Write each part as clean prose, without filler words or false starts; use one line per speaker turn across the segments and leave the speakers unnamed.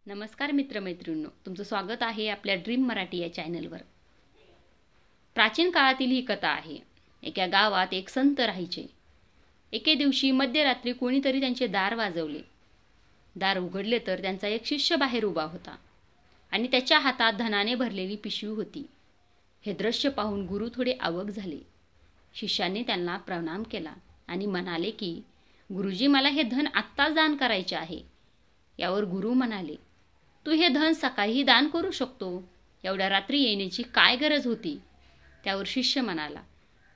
नमस्कार मित्रमैत्रिणींनो, तुमचं स्वागत आहे आपल्या ड्रीम मराठी या चॅनलवर। प्राचीन काळातील ही कथा आहे। एका गावात एक संत राहायचे। एके दिवशी मध्यरात्री कोणीतरी त्यांचे दार वाजवले। दार उघडले तर त्यांचा एक शिष्य बाहेर उभा होता आणि त्याच्या हातात धनाने भरलेली पिशवी होती। हे दृश्य पाहून गुरु थोडे अवाक झाले। शिष्याने त्यांना प्रणाम केला आणि म्हणाले की गुरुजी, मला हे धन आत्ताच दान करायचे आहे। यावर गुरु म्हणाले, तू हे धन सकाळीही दान करू शकतो, एवढ्या रात्री येण्याची काय गरज होती? त्यावर शिष्य म्हणाला,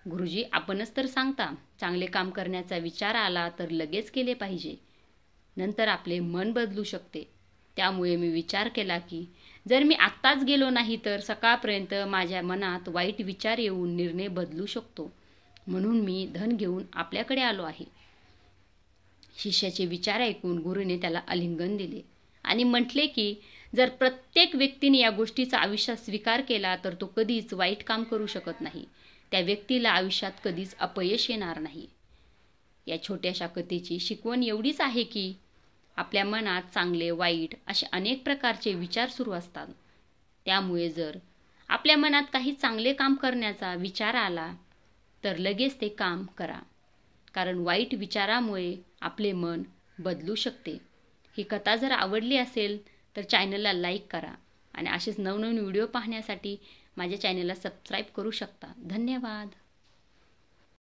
गुरुजी, आपणच तर सांगता, चांगले काम करण्याचा विचार आला तर लगेच केले पाहिजे, नंतर आपले मन बदलू शकते। त्यामुळे मी विचार केला की जर मी आत्ताच गेलो नाही तर सकाळपर्यंत माझ्या मनात वाईट विचार येऊन निर्णय बदलू शकतो, म्हणून मी धन घेऊन आपल्याकडे आलो आहे। शिष्याचे विचार ऐकून गुरुने त्याला आलिंगन दिले आणि म्हटले की जर प्रत्येक व्यक्तीने या गोष्टीचा आयुष्यात स्वीकार केला तर तो कधीच वाईट काम करू शकत नाही, त्या व्यक्तीला आयुष्यात कधीच अपयश येणार नाही। या छोट्याशा कथेची शिकवण एवढीच आहे की आपल्या मनात चांगले वाईट असे अनेक प्रकारचे विचार सुरू असतात। त्यामुळे जर आपल्या मनात काही चांगले काम करण्याचा विचार आला तर लगेच ते काम करा, कारण वाईट विचारामुळे आपले मन बदलू शकते। ही कथा जर आवडली असेल तर चॅनलला लाईक करा आणि असेच नवनवीन व्हिडिओ पाहण्यासाठी माझ्या चॅनलला सबस्क्राईब करू शकता। धन्यवाद।